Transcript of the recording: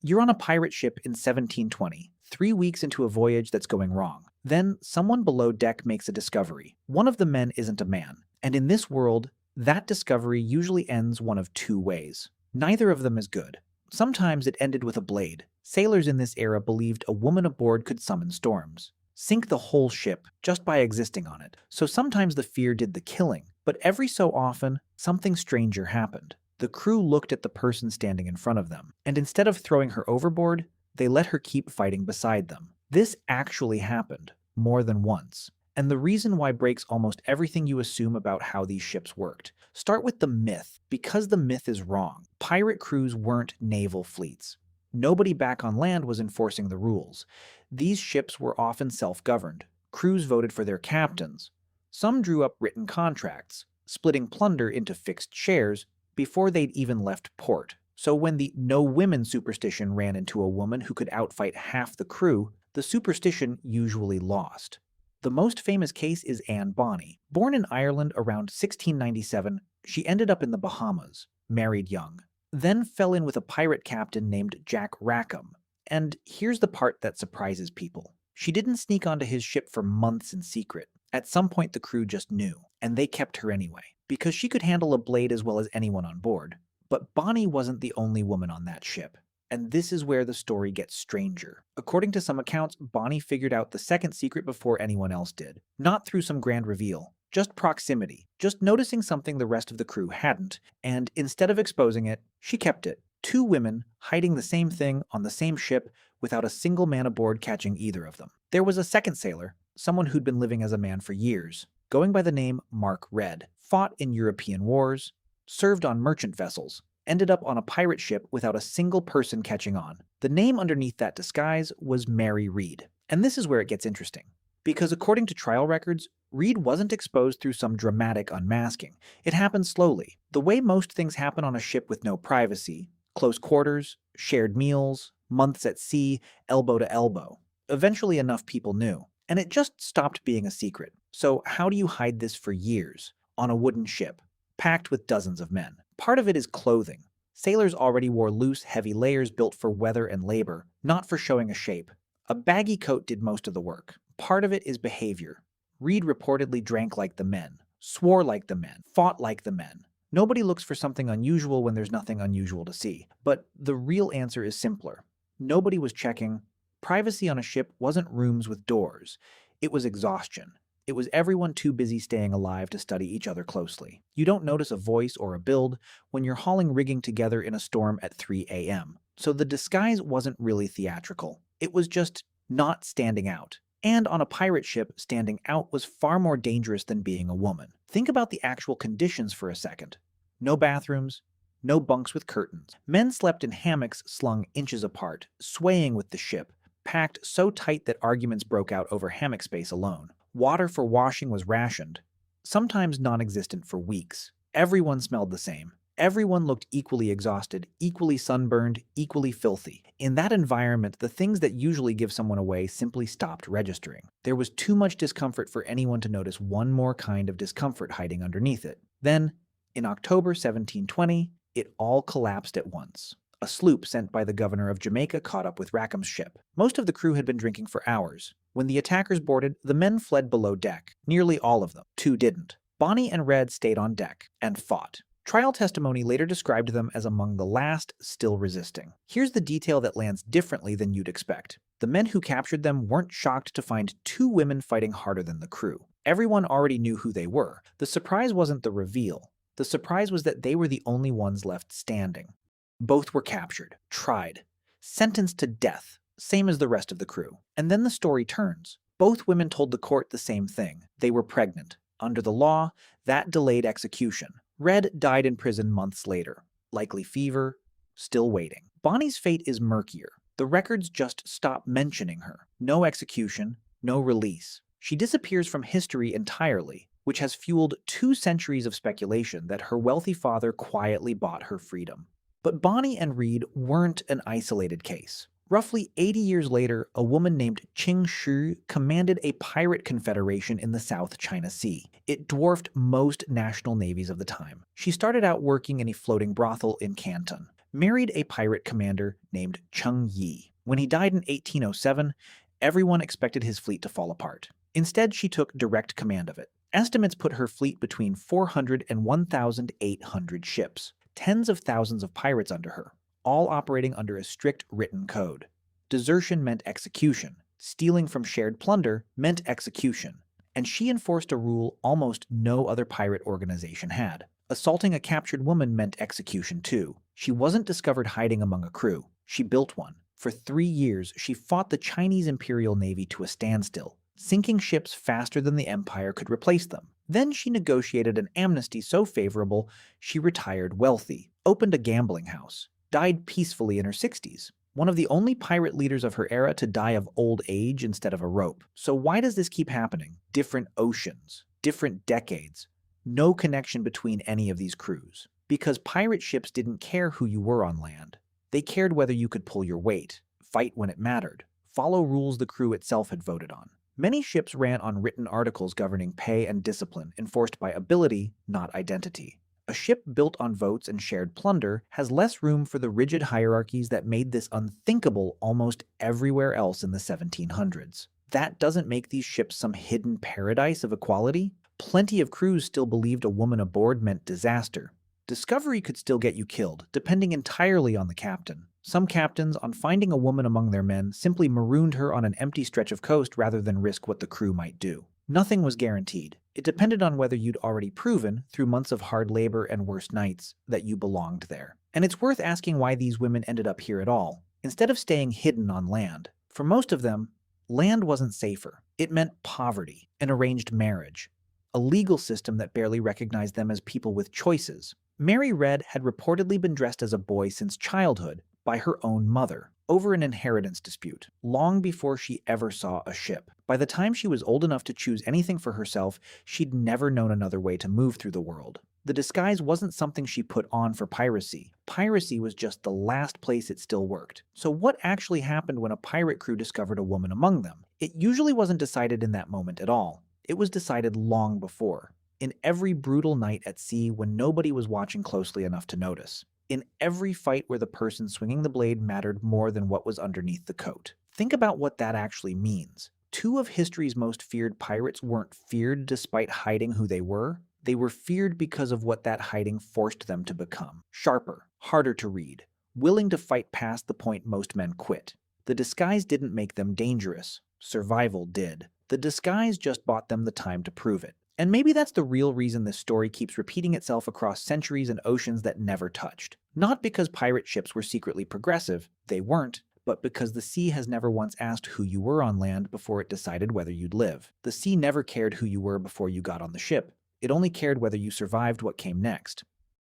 You're on a pirate ship in 1720, 3 weeks into a voyage that's going wrong. Then, someone below deck makes a discovery. One of the men isn't a man, and in this world, that discovery usually ends one of two ways. Neither of them is good. Sometimes it ended with a blade. Sailors in this era believed a woman aboard could summon storms, sink the whole ship just by existing on it. So sometimes the fear did the killing, but every so often, something stranger happened. The crew looked at the person standing in front of them, and instead of throwing her overboard, they let her keep fighting beside them. This actually happened, more than once. And the reason why breaks almost everything you assume about how these ships worked. Start with the myth, because the myth is wrong. Pirate crews weren't naval fleets. Nobody back on land was enforcing the rules. These ships were often self-governed. Crews voted for their captains. Some drew up written contracts, splitting plunder into fixed shares before they'd even left port. So when the no women superstition ran into a woman who could outfight half the crew, the superstition usually lost. The most famous case is Bonny. Born in Ireland around 1697, she ended up in the Bahamas, married young, then fell in with a pirate captain named Jack Rackham. And here's the part that surprises people. She didn't sneak onto his ship for months in secret. At some point the crew just knew, and they kept her anyway, because she could handle a blade as well as anyone on board. But Bonny wasn't the only woman on that ship. And this is where the story gets stranger. According to some accounts, Bonny figured out the second secret before anyone else did. Not through some grand reveal, just proximity, just noticing something the rest of the crew hadn't, and instead of exposing it, she kept it. Two women hiding the same thing on the same ship without a single man aboard catching either of them. There was a second sailor, someone who'd been living as a man for years, going by the name Mark Red, fought in European wars, served on merchant vessels, ended up on a pirate ship without a single person catching on. The name underneath that disguise was Mary Read. And this is where it gets interesting. Because according to trial records, Read wasn't exposed through some dramatic unmasking. It happened slowly, the way most things happen on a ship with no privacy. Close quarters, shared meals, months at sea, elbow to elbow. Eventually enough people knew. And it just stopped being a secret. So how do you hide this for years? On a wooden ship, packed with dozens of men. Part of it is clothing. Sailors already wore loose, heavy layers built for weather and labor, not for showing a shape. A baggy coat did most of the work. Part of it is behavior. Reed reportedly drank like the men, swore like the men, fought like the men. Nobody looks for something unusual when there's nothing unusual to see. But the real answer is simpler. Nobody was checking. Privacy on a ship wasn't rooms with doors. It was exhaustion. It was everyone too busy staying alive to study each other closely. You don't notice a voice or a build when you're hauling rigging together in a storm at 3 a.m. So the disguise wasn't really theatrical. It was just not standing out. And on a pirate ship, standing out was far more dangerous than being a woman. Think about the actual conditions for a second. No bathrooms, no bunks with curtains. Men slept in hammocks slung inches apart, swaying with the ship, packed so tight that arguments broke out over hammock space alone. Water for washing was rationed, sometimes non-existent for weeks. Everyone smelled the same. Everyone looked equally exhausted, equally sunburned, equally filthy. In that environment, the things that usually give someone away simply stopped registering. There was too much discomfort for anyone to notice one more kind of discomfort hiding underneath it. Then, in October 1720, it all collapsed at once. A sloop sent by the governor of Jamaica caught up with Rackham's ship. Most of the crew had been drinking for hours. When the attackers boarded, the men fled below deck. Nearly all of them. Two didn't. Bonny and Red stayed on deck and fought. Trial testimony later described them as among the last still resisting. Here's the detail that lands differently than you'd expect. The men who captured them weren't shocked to find two women fighting harder than the crew. Everyone already knew who they were. The surprise wasn't the reveal. The surprise was that they were the only ones left standing. Both were captured, tried, sentenced to death, same as the rest of the crew. And then the story turns. Both women told the court the same thing. They were pregnant. Under the law, that delayed execution. Red died in prison months later. Likely fever, still waiting. Bonny's fate is murkier. The records just stop mentioning her. No execution, no release. She disappears from history entirely, which has fueled 2 centuries of speculation that her wealthy father quietly bought her freedom. But Bonny and Reed weren't an isolated case. Roughly 80 years later, a woman named Ching Shih commanded a pirate confederation in the South China Sea. It dwarfed most national navies of the time. She started out working in a floating brothel in Canton, married a pirate commander named Ching Shih. When he died in 1807, everyone expected his fleet to fall apart. Instead, she took direct command of it. Estimates put her fleet between 400 and 1,800 ships, tens of thousands of pirates under her, all operating under a strict written code. Desertion meant execution. Stealing from shared plunder meant execution. And she enforced a rule almost no other pirate organization had. Assaulting a captured woman meant execution too. She wasn't discovered hiding among a crew. She built one. For 3 years, she fought the Chinese Imperial Navy to a standstill, sinking ships faster than the Empire could replace them. Then she negotiated an amnesty so favorable, she retired wealthy, opened a gambling house, died peacefully in her 60s. One of the only pirate leaders of her era to die of old age instead of a rope. So why does this keep happening? Different oceans, different decades. No connection between any of these crews. Because pirate ships didn't care who you were on land. They cared whether you could pull your weight, fight when it mattered, follow rules the crew itself had voted on. Many ships ran on written articles governing pay and discipline enforced by ability, not identity. A ship built on votes and shared plunder has less room for the rigid hierarchies that made this unthinkable almost everywhere else in the 1700s. That doesn't make these ships some hidden paradise of equality. Plenty of crews still believed a woman aboard meant disaster. Discovery could still get you killed, depending entirely on the captain. Some captains, on finding a woman among their men, simply marooned her on an empty stretch of coast rather than risk what the crew might do. Nothing was guaranteed. It depended on whether you'd already proven, through months of hard labor and worse nights, that you belonged there. And it's worth asking why these women ended up here at all, instead of staying hidden on land. For most of them, land wasn't safer. It meant poverty, an arranged marriage, a legal system that barely recognized them as people with choices. Mary Red had reportedly been dressed as a boy since childhood by her own mother, over an inheritance dispute, long before she ever saw a ship. By the time she was old enough to choose anything for herself, she'd never known another way to move through the world. The disguise wasn't something she put on for piracy. Piracy was just the last place it still worked. So what actually happened when a pirate crew discovered a woman among them? It usually wasn't decided in that moment at all. It was decided long before. In every brutal night at sea when nobody was watching closely enough to notice. In every fight where the person swinging the blade mattered more than what was underneath the coat. Think about what that actually means. 2 of history's most feared pirates weren't feared despite hiding who they were. They were feared because of what that hiding forced them to become. Sharper, harder to read, willing to fight past the point most men quit. The disguise didn't make them dangerous. Survival did. The disguise just bought them the time to prove it. And maybe that's the real reason this story keeps repeating itself across centuries and oceans that never touched. Not because pirate ships were secretly progressive, they weren't, but because the sea has never once asked who you were on land before it decided whether you'd live. The sea never cared who you were before you got on the ship. It only cared whether you survived what came next.